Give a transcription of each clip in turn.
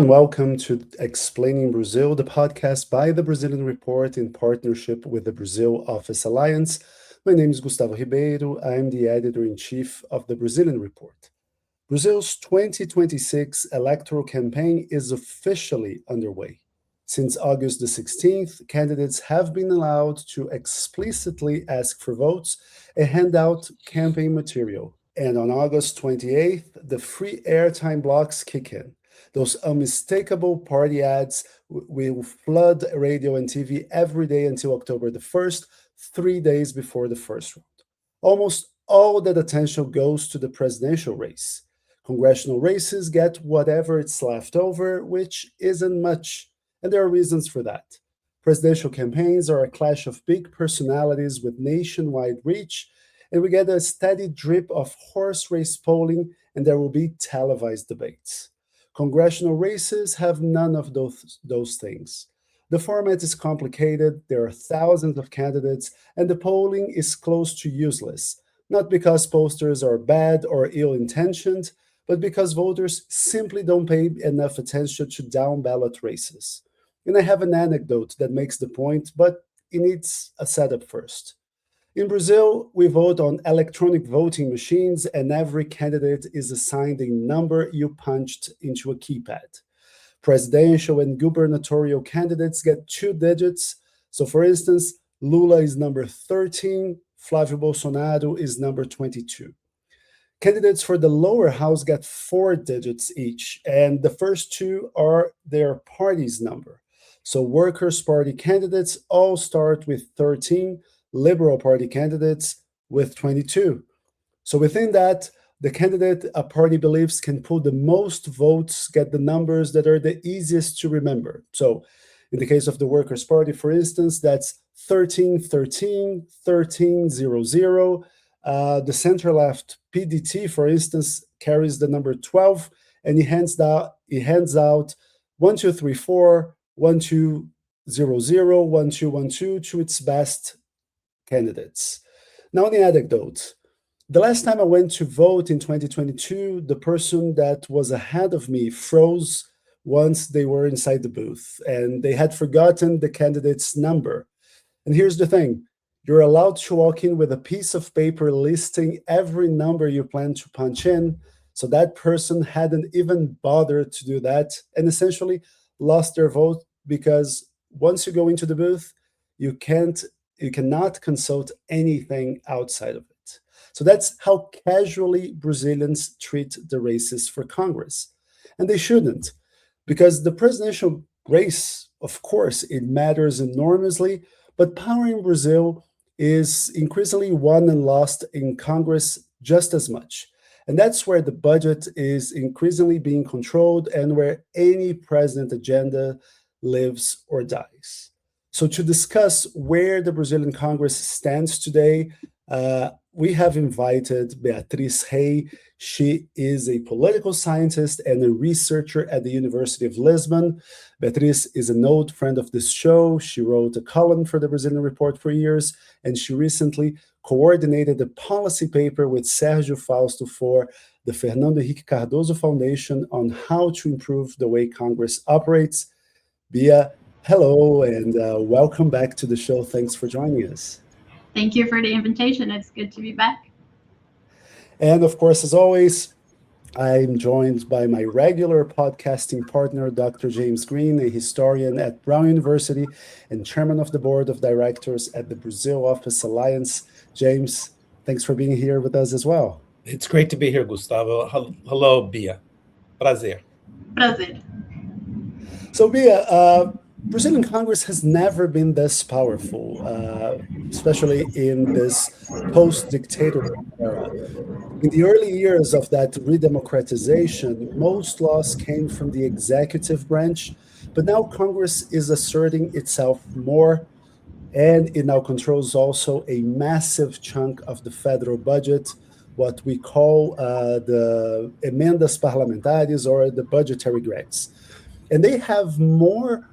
and welcome to Explaining Brazil, the podcast by the Brazilian Report in partnership with the Brazil Office Alliance. My name is Gustavo Ribeiro. I'm the editor-in-chief of the Brazilian Report. Brazil's 2026 electoral campaign is officially underway. Since August the 16th, candidates have been allowed to explicitly ask for votes and hand out campaign material. And on August 28th, the free airtime blocks kick in. Those unmistakable party ads will flood radio and TV every day until October the 1st, 3 days before the first round. Almost all that attention goes to the presidential race. Congressional races get whatever it's left over, which isn't much, and there are reasons for that. Presidential campaigns are a clash of big personalities with nationwide reach, and we get a steady drip of horse race polling, and there will be televised debates. Congressional races have none of those things. The format is complicated, there are thousands of candidates, and the polling is close to useless, not because posters are bad or ill-intentioned, but because voters simply don't pay enough attention to down-ballot races. And I have an anecdote that makes the point, but it needs a setup first. In Brazil, we vote on electronic voting machines, and every candidate is assigned a number you punched into a keypad. Presidential and gubernatorial candidates get 2 digits. So, for instance, Lula is number 13, Flávio Bolsonaro is number 22. Candidates for the lower house get 4 digits each, and the first 2 are their party's number. So, Workers' Party candidates all start with 13, Liberal Party candidates with 22. So within that, the candidate a party believes can pull the most votes get the numbers that are the easiest to remember. So in the case of the Workers' Party, for instance, that's 1313, 1300. The center-left PDT, for instance, carries the number 12, and he hands out 1234, 1200, 1212 to its best candidates. Now, the anecdote. The last time I went to vote in 2022, the person that was ahead of me froze once they were inside the booth, and they had forgotten the candidate's number. And here's the thing. You're allowed to walk in with a piece of paper listing every number you plan to punch in, so that person hadn't even bothered to do that and essentially lost their vote because once you go into the booth, you cannot consult anything outside of it. So that's how casually Brazilians treat the races for Congress. And they shouldn't, because the presidential race, of course, it matters enormously, but power in Brazil is increasingly won and lost in Congress just as much. And that's where the budget is increasingly being controlled and where any president agenda lives or dies. So to discuss where the Brazilian Congress stands today, we have invited Beatriz Rey. She is a political scientist and a researcher at the University of Lisbon. Beatriz is an old friend of this show. She wrote a column for the Brazilian Report for years, and she recently coordinated a policy paper with Sergio Fausto for the Fernando Henrique Cardoso Foundation on how to improve the way Congress operates. Bia, hello, and welcome back to the show. Thanks for joining us. Thank you for the invitation. It's good to be back. And of course, as always, I'm joined by my regular podcasting partner, Dr. James Green, a historian at Brown University and chairman of the board of directors at the Brazil Office Alliance. James, thanks for being here with us as well. It's great to be here, Gustavo. Hello, Bia. Prazer. Prazer. So, Bia, Brazilian Congress has never been this powerful, especially in this post-dictator era. In the early years of that redemocratization, most laws came from the executive branch, but now Congress is asserting itself more, and it now controls also a massive chunk of the federal budget, what we call the emendas parlamentares, or the budgetary grants. And they have more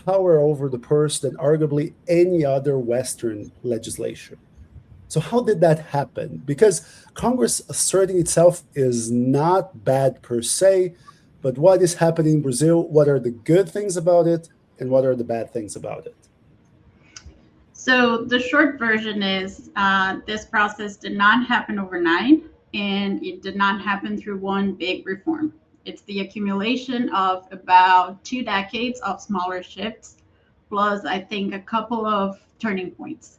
power over the purse than arguably any other Western legislation. So how did that happen? Because Congress asserting itself is not bad per se, But what is happening in Brazil? What are the good things about it? And what are the bad things about it? So the short version is this process did not happen overnight, and it did not happen through one big reform. It's the accumulation of about 2 decades of smaller shifts, plus I think a couple of turning points.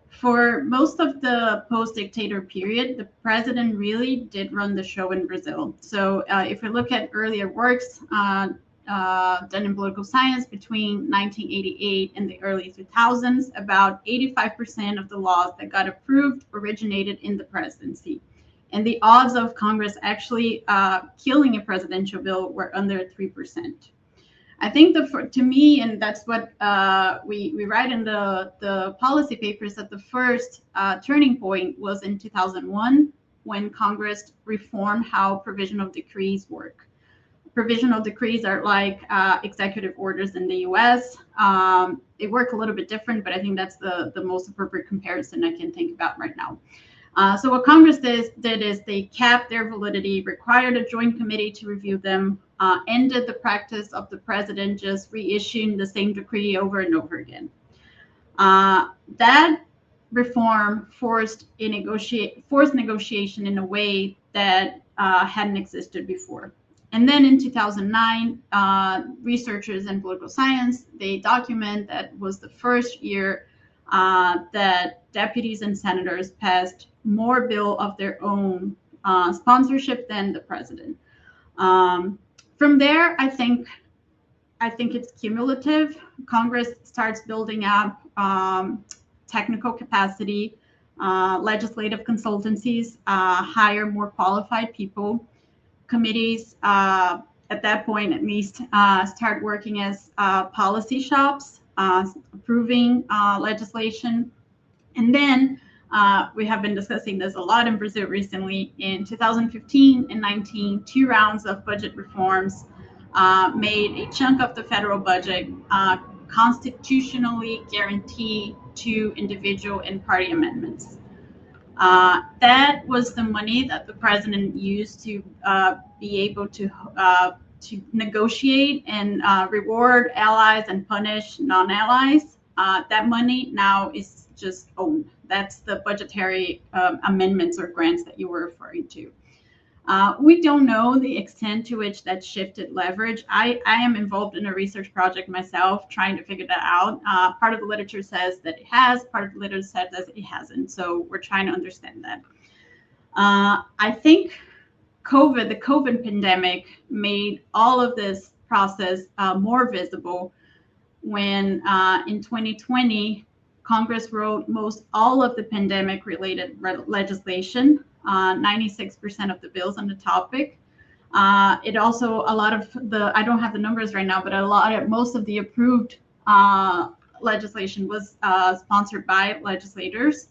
For most of the post-dictator period, the president really did run the show in Brazil. So if we look at earlier works done in political science between 1988 and the early 2000s, about 85% of the laws that got approved originated in the presidency. And the odds of Congress actually killing a presidential bill were under 3%. I think to me, and that's what we write in the policy papers, that the first turning point was in 2001 when Congress reformed how provisional decrees work. Provisional decrees are like executive orders in the US. They work a little bit different, but I think that's the most appropriate comparison I can think about right now. So what Congress did is they capped their validity, required a joint committee to review them, ended the practice of the president just reissuing the same decree over and over again. That reform forced negotiation in a way that hadn't existed before. And then in 2009, researchers in political science, they document that was the first year that deputies and senators passed more bill of their own sponsorship than the president. From there, I think it's cumulative. Congress starts building up technical capacity, legislative consultancies, hire more qualified people. Committees, at that point at least, start working as policy shops, approving legislation. And then we have been discussing this a lot in Brazil recently. In 2015 and 19, 2 rounds of budget reforms made a chunk of the federal budget constitutionally guaranteed to individual and party amendments. That was the money that the president used to be able to negotiate and reward allies and punish non-allies. That money now is just owned. That's the budgetary amendments or grants that you were referring to. We don't know the extent to which that shifted leverage. I am involved in a research project myself trying to figure that out. Part of the literature says that it has, part of the literature says that it hasn't. So we're trying to understand that. I think the COVID pandemic made all of this process more visible when in 2020, Congress wrote most all of the pandemic related legislation, 96% of the bills on the topic. It also, a lot of I don't have the numbers right now, but most of the approved legislation was sponsored by legislators.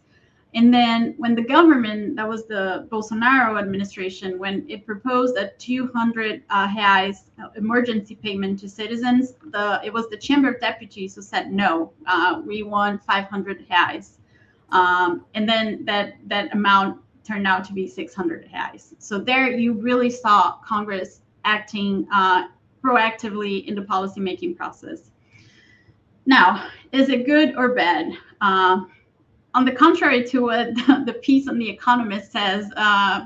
And then when the government, that was the Bolsonaro administration, when it proposed a 200 reais emergency payment to citizens, it was the Chamber of Deputies who said, no, we want 500 reais. And then that amount turned out to be 600 reais. So there you really saw Congress acting proactively in the policymaking process. Now, is it good or bad? On the contrary to what the piece on The Economist says,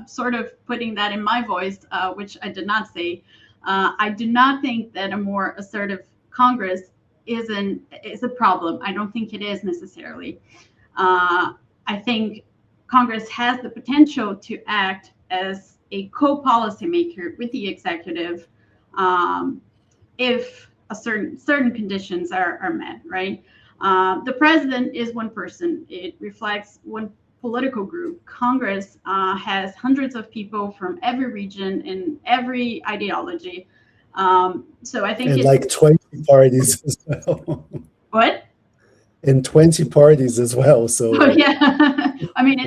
sort of putting that in my voice, which I did not say, I do not think that a more assertive Congress is a problem. I don't think it is necessarily. I think Congress has the potential to act as a co-policymaker with the executive if certain conditions are met, right? The president is one person. It reflects one political group. Congress has hundreds of people from every region and every ideology. So I think and like 20 parties as well. What? And 20 parties as well. So yeah, I mean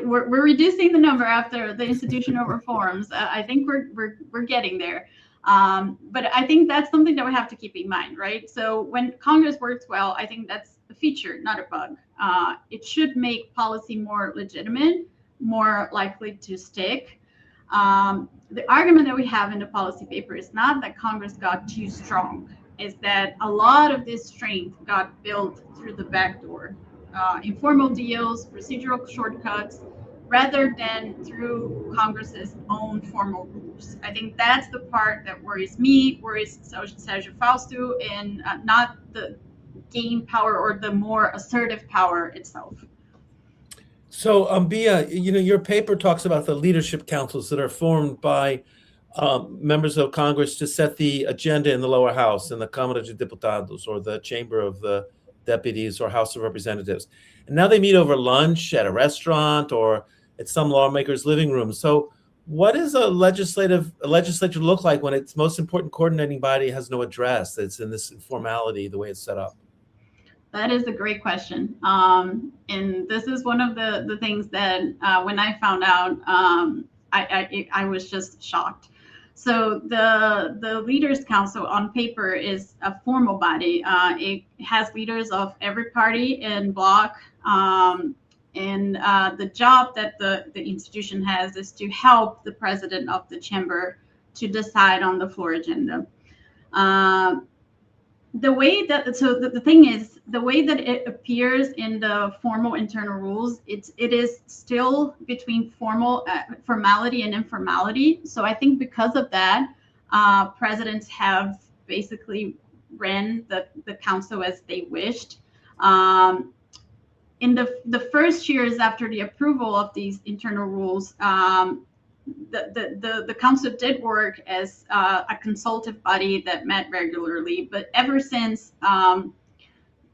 we're reducing the number after the institutional reforms. I think we're getting there. But I think that's something that we have to keep in mind, right? So when Congress works well, I think that's a feature, not a bug. It should make policy more legitimate, more likely to stick. The argument that we have in the policy paper is not that Congress got too strong, is that a lot of this strength got built through the back door. Informal deals, procedural shortcuts, rather than through Congress's own formal rules. I think that's the part that worries me, worries Sergio Fausto, and not the gain power or the more assertive power itself. So, Bia, your paper talks about the leadership councils that are formed by members of Congress to set the agenda in the lower house, in the Câmara de Deputados, or the Chamber of the Deputies, or House of Representatives. And now they meet over lunch at a restaurant or at some lawmaker's living room. So what does a legislature look like when its most important coordinating body has no address? It's in this informality, the way it's set up. That is a great question. And this is one of the things that when I found out, I was just shocked. So the Leaders Council on paper is a formal body. It has leaders of every party and bloc. And the job that the institution has is to help the president of the chamber to decide on the floor agenda. The way that the thing is, the way that it appears in the formal internal rules, it is still between formality and informality. So I think because of that, presidents have basically ran the council as they wished. In the first years after the approval of these internal rules, the council did work as a consultative body that met regularly, but ever since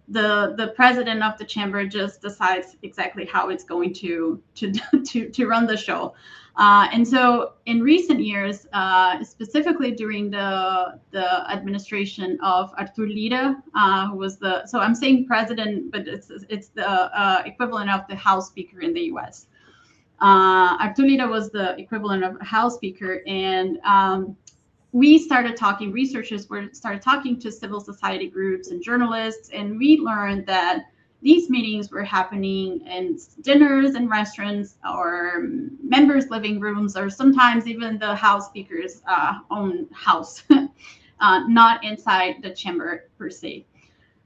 the president of the chamber just decides exactly how it's going to run the show. And so in recent years, specifically during the administration of Artur Lira, who was so I'm saying president, but it's the equivalent of the House Speaker in the US. Artur Lira was the equivalent of a House Speaker, and researchers started talking to civil society groups and journalists, and we learned that these meetings were happening in dinners and restaurants or members' living rooms, or sometimes even the House Speaker's own house, not inside the chamber per se.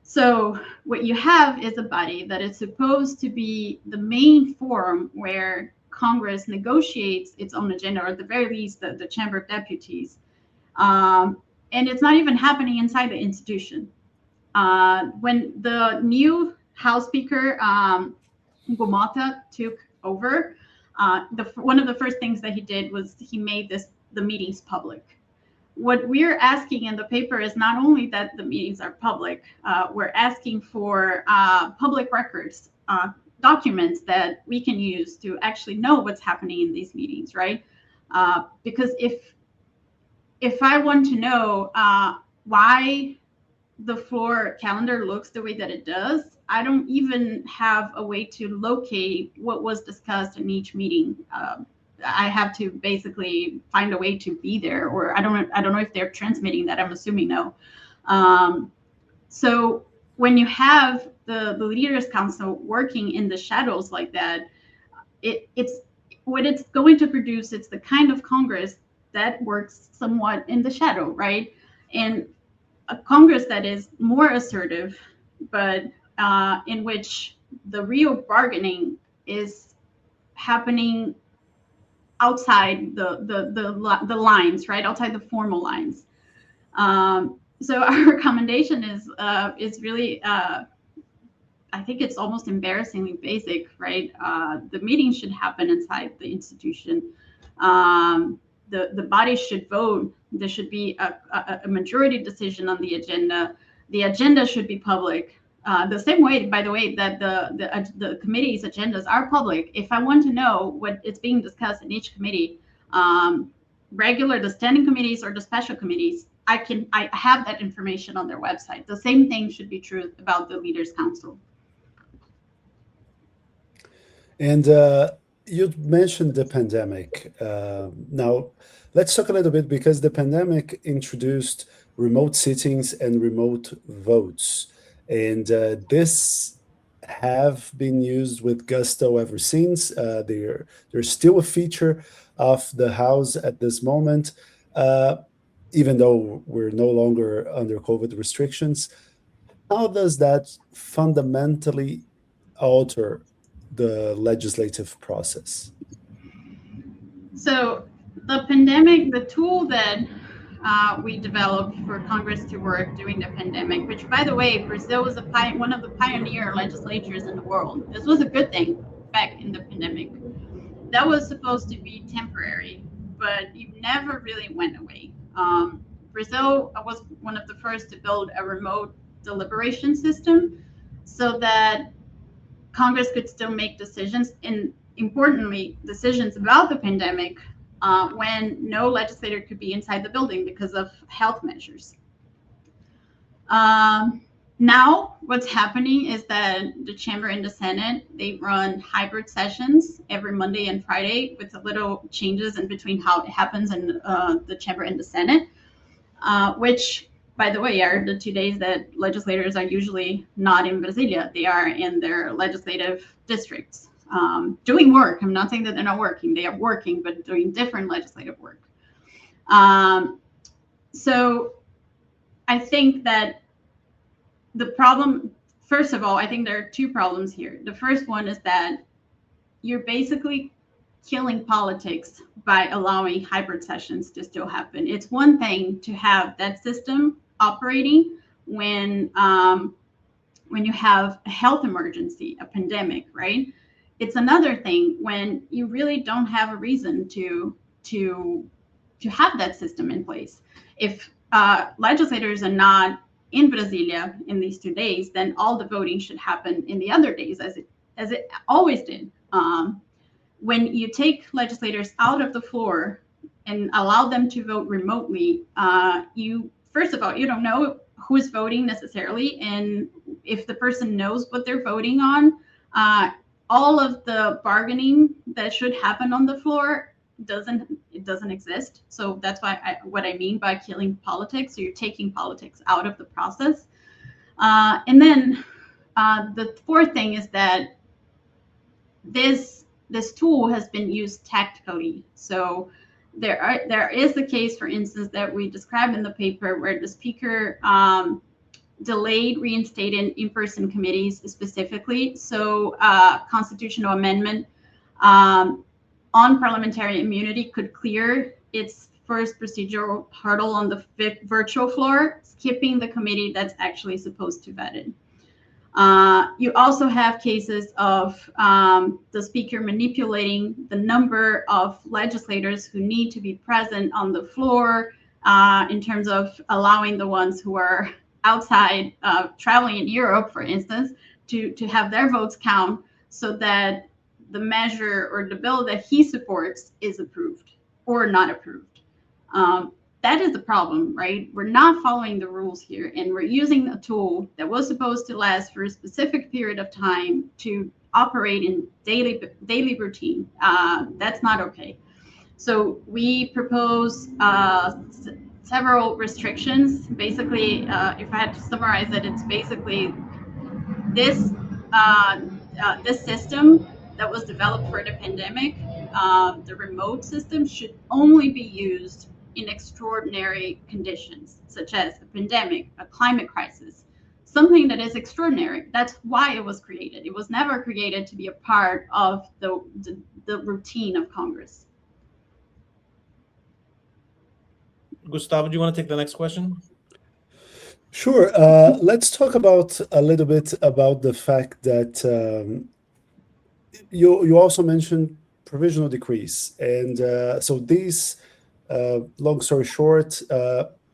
So what you have is a body that is supposed to be the main forum where Congress negotiates its own agenda, or at the very least, the Chamber of Deputies. And it's not even happening inside the institution. When the new House Speaker, Gumata, took over, one of the first things that he did was he made the meetings public. What we're asking in the paper is not only that the meetings are public, we're asking for public records, documents that we can use to actually know what's happening in these meetings, right? Because if I want to know why the floor calendar looks the way that it does, I don't even have a way to locate what was discussed in each meeting. I have to basically find a way to be there, or I don't know if they're transmitting that. I'm assuming no. So when you have the Leaders Council working in the shadows like that, it's what it's going to produce. It's the kind of Congress that works somewhat in the shadow, right? And a Congress that is more assertive, but in which the real bargaining is happening outside the lines, right? Outside the formal lines. So our recommendation is really, I think it's almost embarrassingly basic, right? The meetings should happen inside the institution. The body should vote. There should be a majority decision on the agenda. The agenda should be public. The same way, by the way, that the committee's agendas are public. If I want to know what is being discussed in each committee, the standing committees or the special committees, I have that information on their website. The same thing should be true about the Leaders Council. And you mentioned the pandemic. Now, let's talk a little bit, because the pandemic introduced remote sittings and remote votes. And this have been used with gusto ever since. They're still a feature of the House at this moment, even though we're no longer under COVID restrictions. How does that fundamentally alter the legislative process? So the pandemic, the tool that we developed for Congress to work during the pandemic, which, by the way, Brazil was one of the pioneer legislatures in the world. This was a good thing back in the pandemic. That was supposed to be temporary, but it never really went away. Brazil was one of the first to build a remote deliberation system so that Congress could still make decisions, and importantly, decisions about the pandemic when no legislator could be inside the building because of health measures. Now, what's happening is that the Chamber and the Senate, they run hybrid sessions every Monday and Friday with a little changes in between how it happens in the Chamber and the Senate, which, by the way, are the 2 days that legislators are usually not in Brasilia. They are in their legislative districts doing work. I'm not saying that they're not working. They are working, but doing different legislative work. So I think that the problem, first of all, I think there are two problems here. The first one is that you're basically killing politics by allowing hybrid sessions to still happen. It's one thing to have that system operating when you have a health emergency, a pandemic, right? It's another thing when you really don't have a reason to have that system in place. If legislators are not in Brasilia in these 2 days, then all the voting should happen in the other days, as it always did. When you take legislators out of the floor and allow them to vote remotely, first of all, you don't know who's voting necessarily, and if the person knows what they're voting on, all of the bargaining that should happen on the floor doesn't exist. So that's what I mean by killing politics. So you're taking politics out of the process. And then the fourth thing is that this tool has been used tactically. So there is the case, for instance, that we describe in the paper where the speaker delayed reinstating in-person committees specifically. So constitutional amendment on parliamentary immunity could clear its first procedural hurdle on the virtual floor, skipping the committee that's actually supposed to vet it. You also have cases of the speaker manipulating the number of legislators who need to be present on the floor in terms of allowing the ones who are outside traveling in Europe, for instance, to have their votes count so that the measure or the bill that he supports is approved or not approved. That is the problem, right? We're not following the rules here, and we're using a tool that was supposed to last for a specific period of time to operate in daily routine. That's not okay. So we propose several restrictions. Basically, if I had to summarize it, it's basically this system that was developed for the pandemic, the remote system, should only be used in extraordinary conditions, such as a pandemic, a climate crisis, something that is extraordinary. That's why it was created. It was never created to be a part of the routine of Congress. Gustavo, do you want to take the next question? Sure. Let's talk about a little bit about the fact that you also mentioned provisional decrees, and so these, long story short,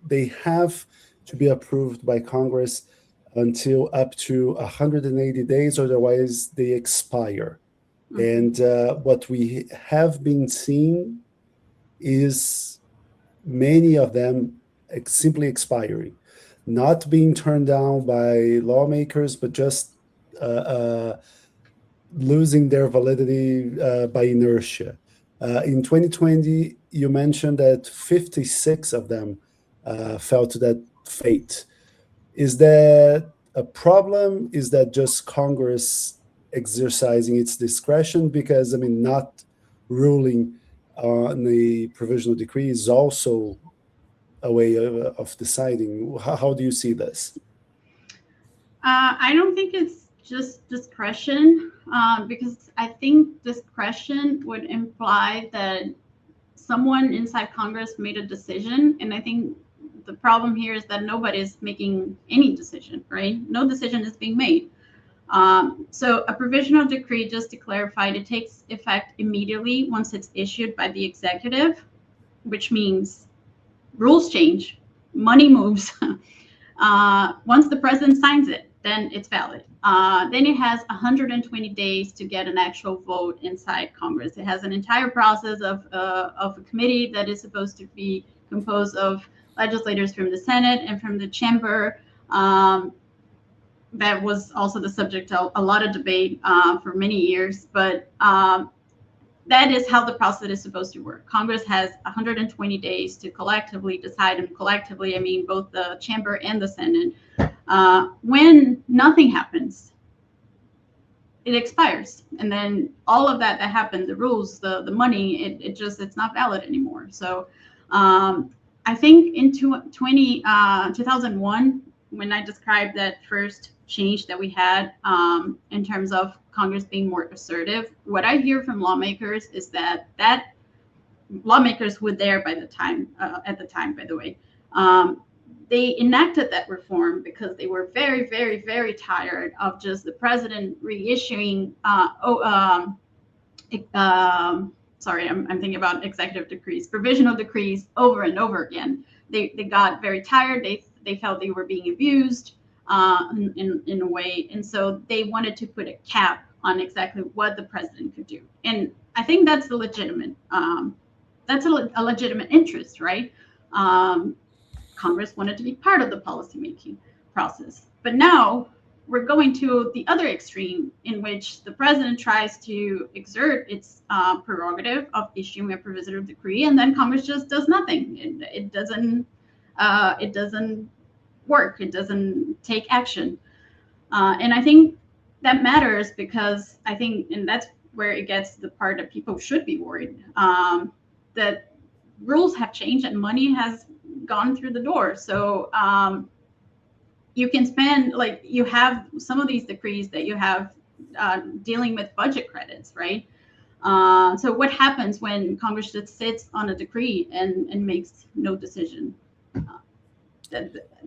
they have to be approved by Congress until up to 180 days, otherwise they expire. And what we have been seeing is many of them simply expiring, not being turned down by lawmakers, but just losing their validity by inertia. In 2020, you mentioned that 56 of them fell to that fate. Is that a problem? Is that just Congress exercising its discretion? Because, I mean, not ruling on the provisional decree is also a way of deciding? How do you see this? I don't think it's just discretion, because I think discretion would imply that someone inside Congress made a decision. And I think the problem here is that nobody's making any decision, right? No decision is being made. So a provisional decree, just to clarify, it takes effect immediately once it's issued by the executive, which means rules change, money moves. Once the president signs it, then it's valid. Then it has 120 days to get an actual vote inside Congress. It has an entire process of a committee that is supposed to be composed of legislators from the Senate and from the chamber. That was also the subject of a lot of debate for many years, but that is how the process is supposed to work. Congress has 120 days to collectively decide, and collectively, I mean both the chamber and the Senate. When nothing happens, it expires. And then all of that happened, the rules, the money, it's not valid anymore. So I think in 2001, when I described that first change that we had in terms of Congress being more assertive, what I hear from lawmakers is that lawmakers were there by the time, at the time, by the way, they enacted that reform because they were very, very, very tired of just the president reissuing, sorry, I'm thinking about executive decrees, provisional decrees over and over again. They got very tired. They felt they were being abused in a way. And so they wanted to put a cap on exactly what the president could do. And I think that's a legitimate interest, right? Congress wanted to be part of the policymaking process. But now we're going to the other extreme, in which the president tries to exert its prerogative of issuing a provisional decree, and then Congress just does nothing. It doesn't work. It doesn't take action. And I think that matters, because I think, and that's where it gets to the part that people should be worried, that rules have changed and money has gone through the door. So you can spend, like, you have some of these decrees that you have dealing with budget credits, right? So what happens when Congress just sits on a decree and makes no decision?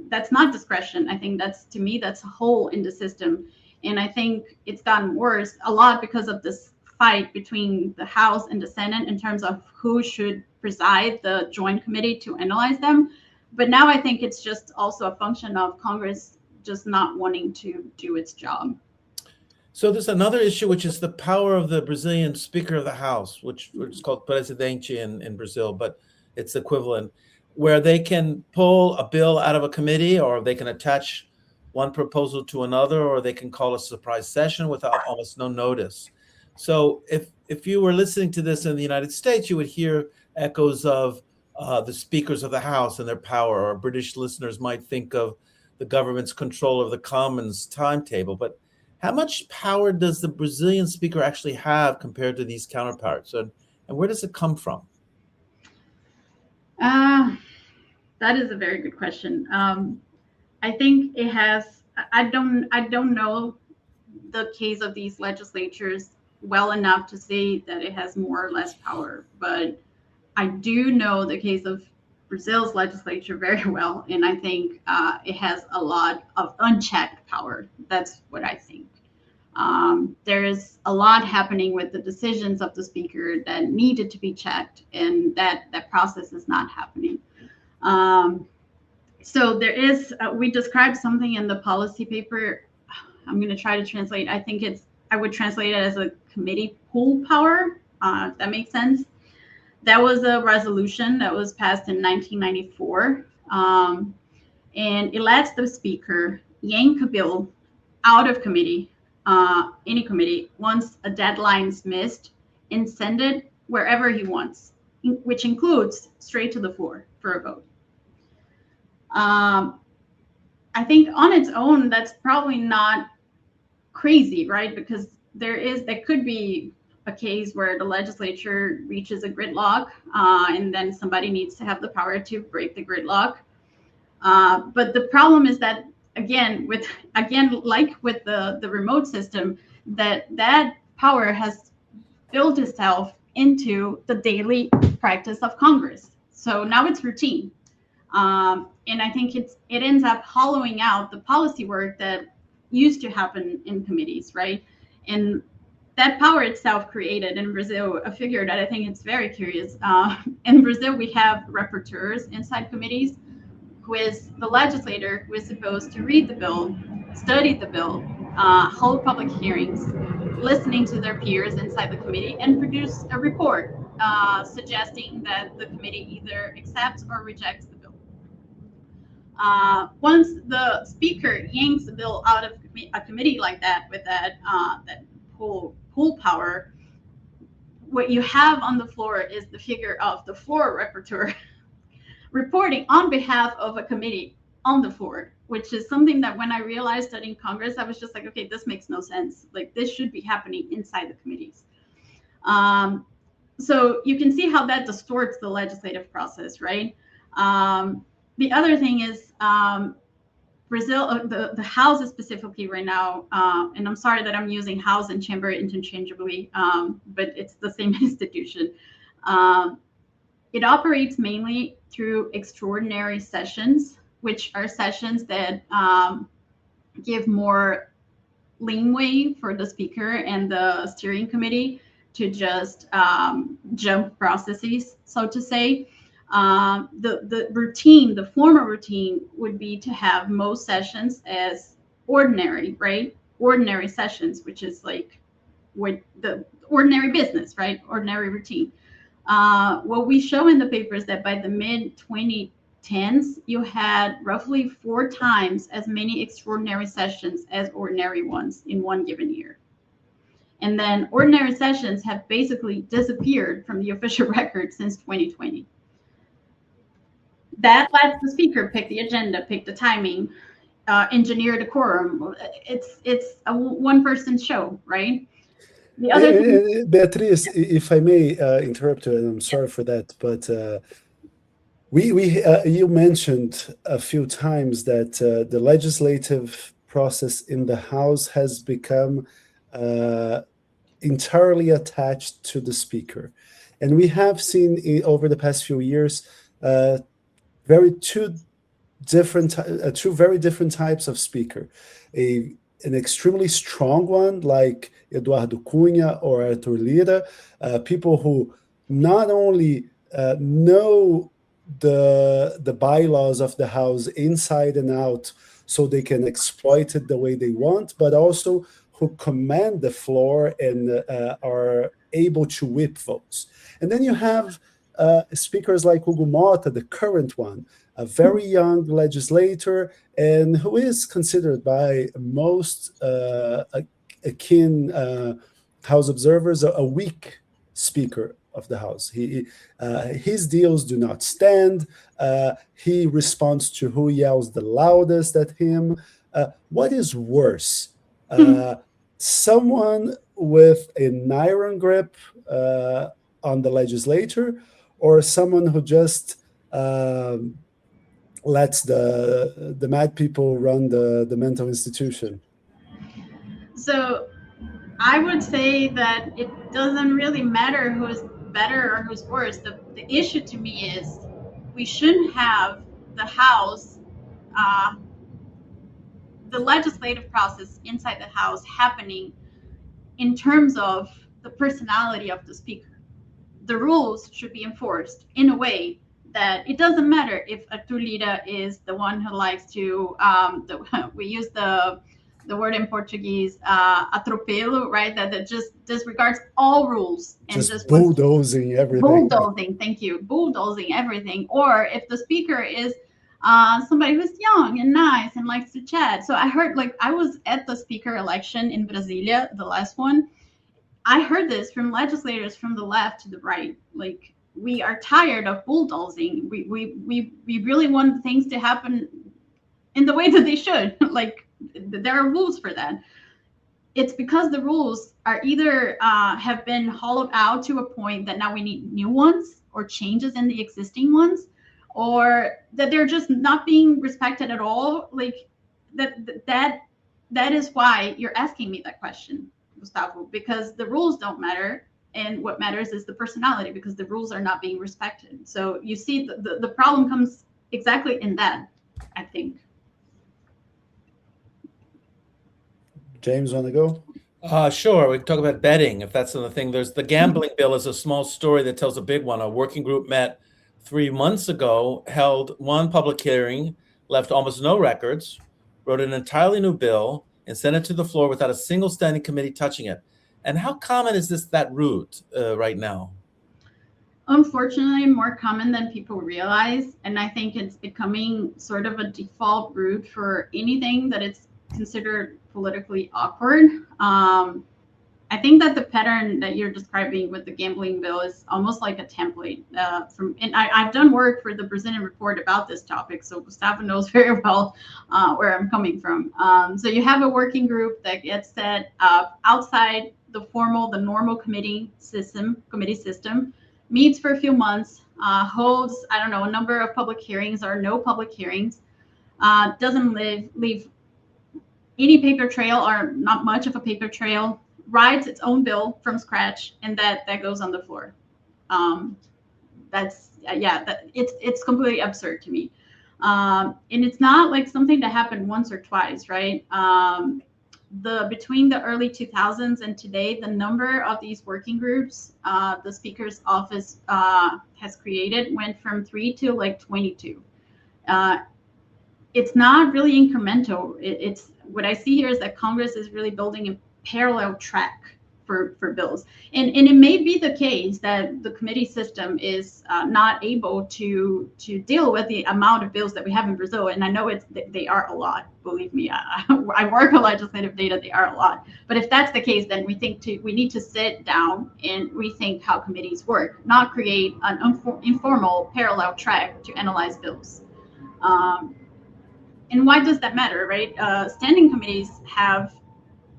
That's not discretion. I think to me, that's a hole in the system. And I think it's gotten worse a lot because of this fight between the House and the Senate in terms of who should preside the joint committee to analyze them. But now I think it's just also a function of Congress just not wanting to do its job. So there's another issue, which is the power of the Brazilian Speaker of the House, which is called presidente in Brazil, but it's equivalent, where they can pull a bill out of a committee, or they can attach one proposal to another, or they can call a surprise session without almost no notice. So if you were listening to this in the United States, you would hear echoes of the speakers of the House and their power, or British listeners might think of the government's control of the Commons timetable. But how much power does the Brazilian speaker actually have compared to these counterparts? And where does it come from? That is a very good question. I think it has, I don't know the case of these legislatures well enough to say that it has more or less power, but I do know the case of Brazil's legislature very well, and I think it has a lot of unchecked power. That's what I think. There is a lot happening with the decisions of the speaker that needed to be checked, and that process is not happening. So there is, we described something in the policy paper. I'm going to try to translate. I think I would translate it as a committee pool power, if that makes sense. That was a resolution that was passed in 1994. And it lets the speaker yank a bill out of committee, any committee, once a deadline is missed, and send it wherever he wants, which includes straight to the floor for a vote. I think on its own, that's probably not crazy, right? Because there could be a case where the legislature reaches a gridlock, and then somebody needs to have the power to break the gridlock. But the problem is that, like with the remote system, that power has built itself into the daily practice of Congress. So now it's routine. And I think it ends up hollowing out the policy work that used to happen in committees, right? And that power itself created in Brazil a figure that I think is very curious. In Brazil, we have rapporteurs inside committees, who is the legislator who is supposed to read the bill, study the bill, hold public hearings, listening to their peers inside the committee, and produce a report suggesting that the committee either accepts or rejects the bill. Once the speaker yanks the bill out of a committee like that, with that pull power, what you have on the floor is the figure of the floor rapporteur reporting on behalf of a committee on the floor, which is something that when I realized studying Congress, I was just like, okay, this makes no sense. Like, this should be happening inside the committees. So you can see how that distorts the legislative process, right? The other thing is Brazil, the House specifically right now, and I'm sorry that I'm using House and Chamber interchangeably, but it's the same institution. It operates mainly through extraordinary sessions, which are sessions that give more leeway for the speaker and the steering committee to just jump processes, so to say. The routine, the former routine, would be to have most sessions as ordinary, right? Ordinary sessions, which is like with the ordinary business, right? Ordinary routine. What we show in the paper is that by the mid-2010s, you had roughly 4 times as many extraordinary sessions as ordinary ones in one given year. And then ordinary sessions have basically disappeared from the official record since 2020. That lets the speaker pick the agenda, pick the timing, engineer the quorum. It's a one-person show, right? The other thing, Beatriz, if I may interrupt you, and I'm sorry for that, but you mentioned a few times that the legislative process in the House has become entirely attached to the speaker, and we have seen over the past few years two very different types of speaker. An extremely strong one like Eduardo Cunha or Arthur Lira, people who not only know the bylaws of the House inside and out so they can exploit it the way they want, but also who command the floor and are able to whip votes. And then you have speakers like Hugo Mota, the current one, a very young legislator, and who is considered by most keen House observers a weak speaker of the House. His deals do not stand. He responds to who yells the loudest at him. What is worse? Someone with an iron grip on the legislature, or someone who just lets the mad people run the mental institution? So I would say that it doesn't really matter who's better or who's worse. The issue to me is we shouldn't have the House, the legislative process inside the House happening in terms of the personality of the speaker. The rules should be enforced in a way that it doesn't matter if Arthur Lira is the one who likes to, we use the word in Portuguese, atropelo, right? That just disregards all rules and just bulldozing everything. Bulldozing, thank you, bulldozing everything. Or if the speaker is somebody who's young and nice and likes to chat. So I heard, like, I was at the speaker election in Brasilia, the last one. I heard this from legislators from the left to the right. Like, we are tired of bulldozing. We really want things to happen in the way that they should. Like, there are rules for that. it's because the rules are either have been hollowed out to a point that now we need new ones or changes in the existing ones, or that they're just not being respected at all. Like that is why you're asking me that question, Gustavo, because the rules don't matter. And what matters is the personality, because the rules are not being respected. So you see, the problem comes exactly in that, I think. James, want to go? Sure. We can talk about betting, if that's the thing. There's the gambling bill is a small story that tells a big one. A working group met 3 months ago, held one public hearing, left almost no records, wrote an entirely new bill, and sent it to the floor without a single standing committee touching it. And how common is that route right now? Unfortunately, more common than people realize. And I think it's becoming sort of a default route for anything that is considered politically awkward. I think that the pattern that you're describing with the gambling bill is almost like a template and I've done work for the Brazilian report about this topic, so Gustavo knows very well where I'm coming from. So you have a working group that gets set up outside the normal committee system, meets for a few months, holds, I don't know, a number of public hearings or no public hearings, doesn't leave any paper trail or not much of a paper trail, writes its own bill from scratch, and that goes on the floor. It's completely absurd to me. And it's not like something that happened once or twice, right? Between the early 2000s and today, the number of these working groups the Speaker's office has created went from 3 to like 22. It's not really incremental. It's what I see here is that Congress is really building a parallel track for bills. And it may be the case that the committee system is not able to deal with the amount of bills that we have in Brazil. And I know they are a lot, believe me. I work on legislative data, they are a lot. But if that's the case, then we need to sit down and rethink how committees work, not create an informal parallel track to analyze bills. And why does that matter, right? Standing committees have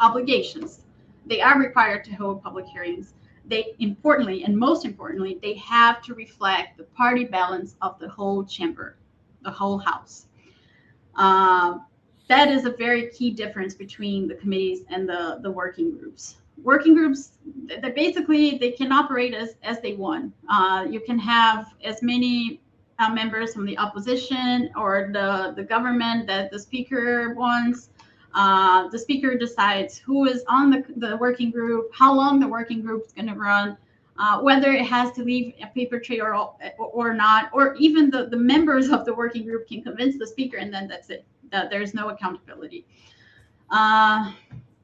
obligations. They are required to hold public hearings. Most importantly, they have to reflect the party balance of the whole chamber, the whole house. That is a very key difference between the committees and the working groups. Working groups, they can operate as they want. You can have as many members from the opposition or the government that the Speaker wants. The Speaker decides who is on the working group, how long the working group is going to run, whether it has to leave a paper trail or not, or even the members of the working group can convince the Speaker, and then that's it. There's no accountability.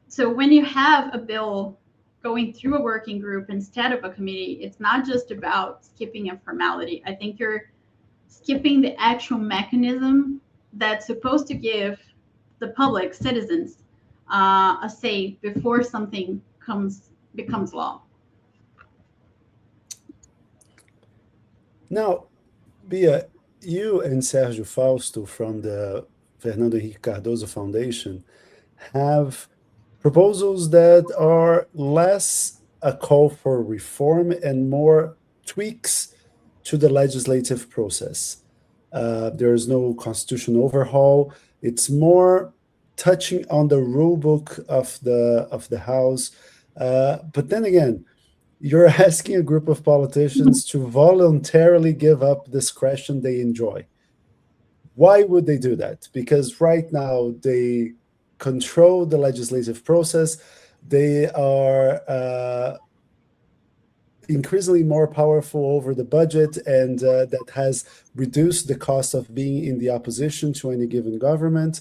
So when you have a bill going through a working group instead of a committee, it's not just about skipping a formality. I think you're skipping the actual mechanism that's supposed to give the public, citizens, a say before something becomes law. Now, Bia, you and Sergio Fausto from the Fernando Henrique Cardoso Foundation have proposals that are less a call for reform and more tweaks to the legislative process. There is no constitutional overhaul. It's more touching on the rule book of the House. But then again, you're asking a group of politicians to voluntarily give up discretion they enjoy. Why would they do that? Because right now they control the legislative process. They are increasingly more powerful over the budget, and that has reduced the cost of being in the opposition to any given government.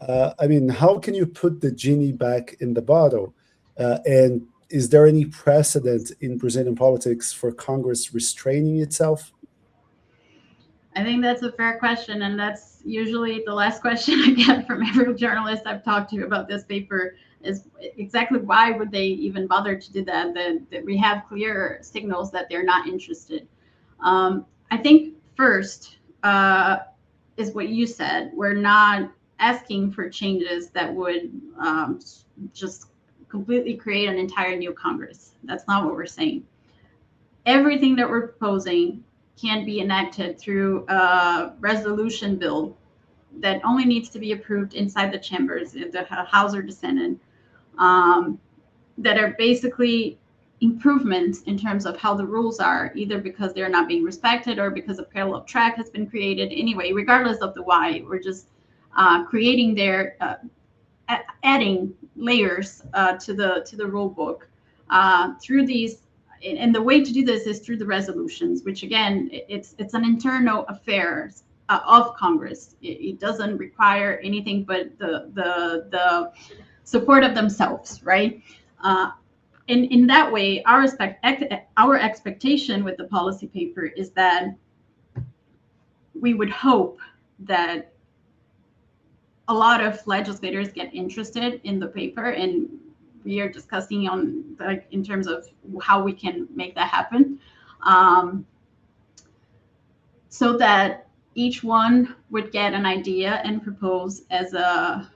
I mean, how can you put the genie back in the bottle? And is there any precedent in Brazilian politics for Congress restraining itself? I think that's a fair question, and that's usually the last question I get from every journalist I've talked to about this paper is exactly why would they even bother to do that? That we have clear signals that they're not interested. I think first is what you said. We're not asking for changes that would just completely create an entire new Congress. That's not what we're saying. Everything that we're proposing can be enacted through a resolution bill that only needs to be approved inside the chambers, in the House or the Senate, that are basically improvements in terms of how the rules are, either because they're not being respected or because a parallel track has been created. Anyway, regardless of the why, we're just creating their adding layers to the rule book through these. And the way to do this is through the resolutions, which again, it's an internal affair of Congress. It doesn't require anything but the support of themselves, right? In that way, our expectation with the policy paper is that we would hope that a lot of legislators get interested in the paper, and we are discussing on in terms of how we can make that happen, so that each one would get an idea and propose as a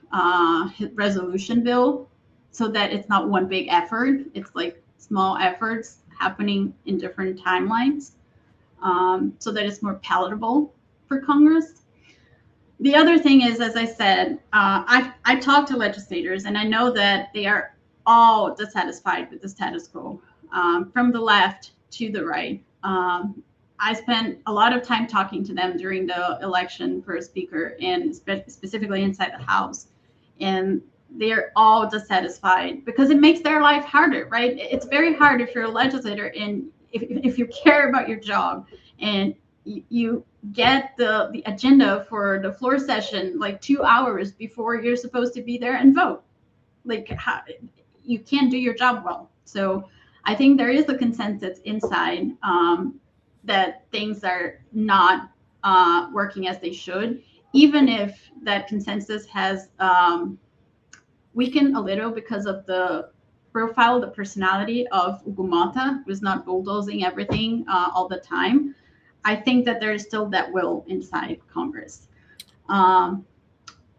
resolution bill, so that it's not one big effort. It's like small efforts happening in different timelines, so that it's more palatable for Congress. The other thing is, as I said, I talked to legislators, and I know that they are all dissatisfied with the status quo, from the left to the right. I spent a lot of time talking to them during the election for a speaker, and specifically inside the House. And they're all dissatisfied because it makes their life harder, right? It's very hard if you're a legislator and if you care about your job and you get the agenda for the floor session like 2 hours before you're supposed to be there and vote. Like, you can't do your job well. So I think there is a consensus inside that things are not working as they should, even if that consensus has weakened a little because of the profile, the personality of Hugo Mota, who's not bulldozing everything all the time. I think that there is still that will inside Congress.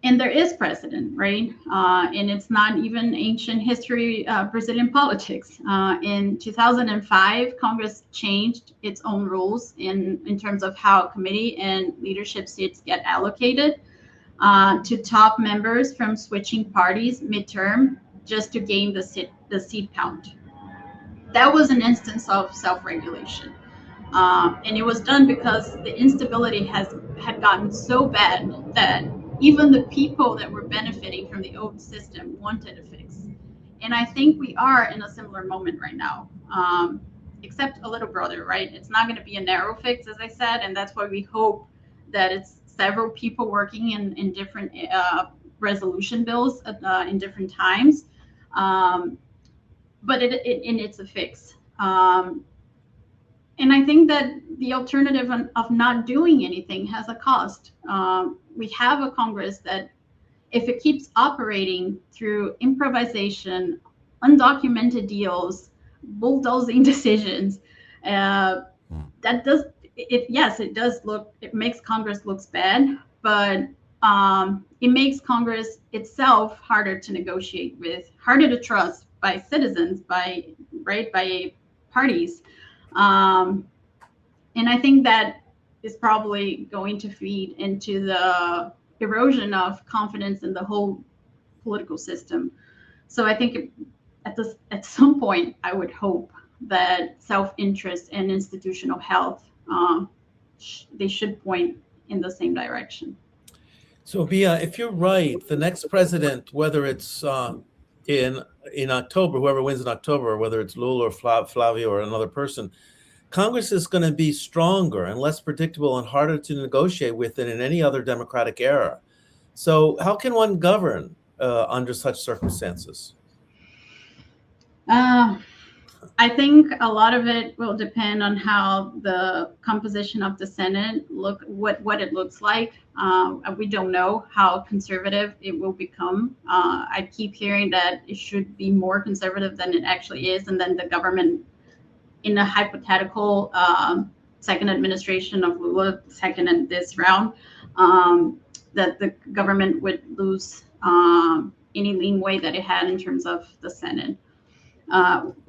And there is precedent, right? And it's not even ancient history, Brazilian politics. In 2005, Congress changed its own rules in terms of how committee and leadership seats get allocated to top members from switching parties midterm, just to gain the seat count. That was an instance of self-regulation. And it was done because the instability had gotten so bad that even the people that were benefiting from the old system wanted a fix. And I think we are in a similar moment right now, except a little broader, right? It's not going to be a narrow fix, as I said, and that's why we hope that it's several people working in different resolution bills in different times. But it's a fix. And I think that the alternative of not doing anything has a cost. We have a Congress that, if it keeps operating through improvisation, undocumented deals, bulldozing decisions, that does it. Yes, it does look. It makes Congress looks bad, but it makes Congress itself harder to negotiate with, harder to trust by citizens, by parties. And I think that is probably going to feed into the erosion of confidence in the whole political system. So I think at some point, I would hope that self-interest and institutional health, they should point in the same direction. So, Bia, if you're right, the next president, whether it's in October, whoever wins in October, whether it's Lula or Flavio or another person, Congress is going to be stronger and less predictable and harder to negotiate with than in any other democratic era. So how can one govern under such circumstances? I think a lot of it will depend on how the composition of the Senate what it looks like. We don't know how conservative it will become. I keep hearing that it should be more conservative than it actually is, and then the government, in a hypothetical second administration of Lula, second in this round, that the government would lose any leeway that it had in terms of the Senate.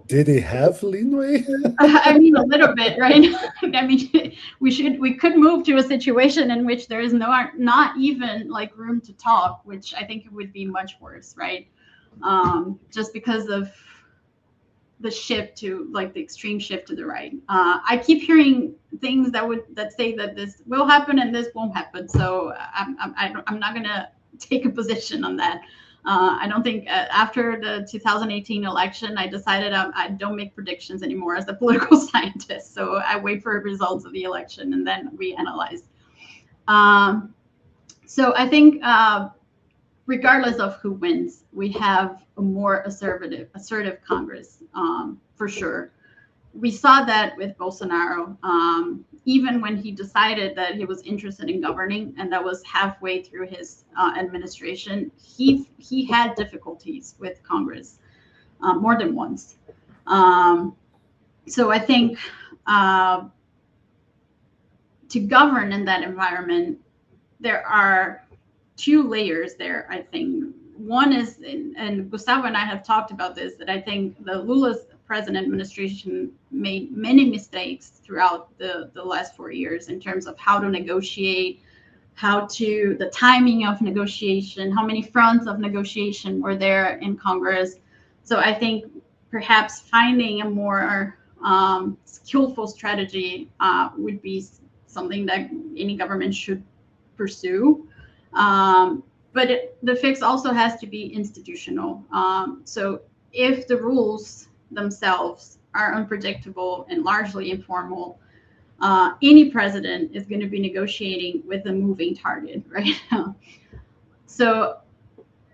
Did it have leeway? I mean, a little bit, right? I mean, we could move to a situation in which there is not even like room to talk, which I think it would be much worse, right? Just because of the shift to like the extreme shift to the right. I keep hearing things that say that this will happen and this won't happen. So I'm not gonna take a position on that. I don't think after the 2018 election, I decided I don't make predictions anymore as a political scientist. So I wait for results of the election and then we analyze. So I think regardless of who wins, we have a more assertive Congress, for sure. We saw that with Bolsonaro, even when he decided that he was interested in governing, and that was halfway through his administration, he had difficulties with Congress more than once. So I think to govern in that environment, there are two layers there, I think. One is, and Gustavo and I have talked about this, that I think the Lula's present administration made many mistakes throughout the last 4 years in terms of how to negotiate, the timing of negotiation, how many fronts of negotiation were there in Congress. So I think perhaps finding a more skillful strategy would be something that any government should pursue. But the fix also has to be institutional. So if the rules themselves are unpredictable and largely informal, any president is going to be negotiating with a moving target, right? So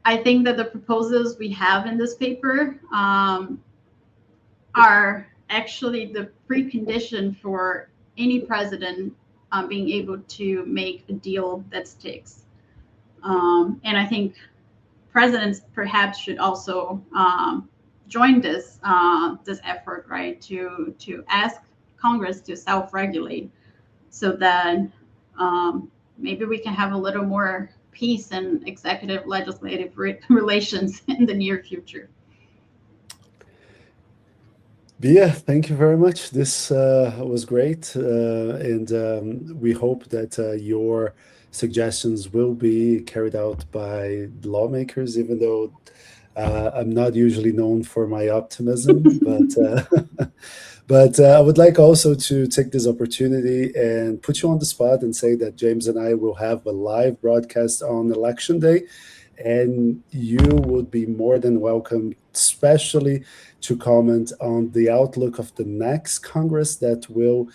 I think that the proposals we have in this paper are actually the precondition for any president being able to make a deal that sticks. And I think presidents perhaps should also join this effort, right, to ask Congress to self-regulate, so that maybe we can have a little more peace and executive legislative relations in the near future. Bia, thank you very much. This was great, and we hope that your suggestions will be carried out by lawmakers, even though I'm not usually known for my optimism, but I would like also to take this opportunity and put you on the spot and say that James and I will have a live broadcast on Election Day, and you would be more than welcome, especially to comment on the outlook of the next Congress that will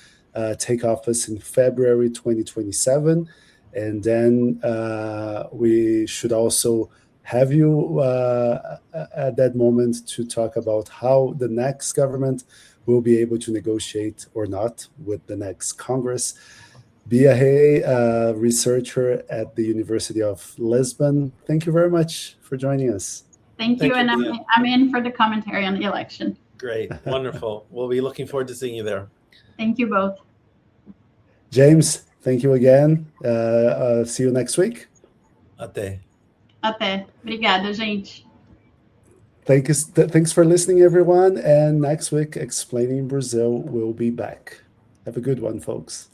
take office in February 2027. And then we should also have you at that moment to talk about how the next government will be able to negotiate or not with the next Congress. Bia Rey, researcher at the University of Lisbon, thank you very much for joining us. Thank you, and I'm in for the commentary on the election. Great, wonderful. We'll be looking forward to seeing you there. Thank you both. James, thank you again. See you next week. Até. Até. Obrigada, gente. Thanks for listening, everyone. And next week, Explaining Brazil will be back. Have a good one, folks.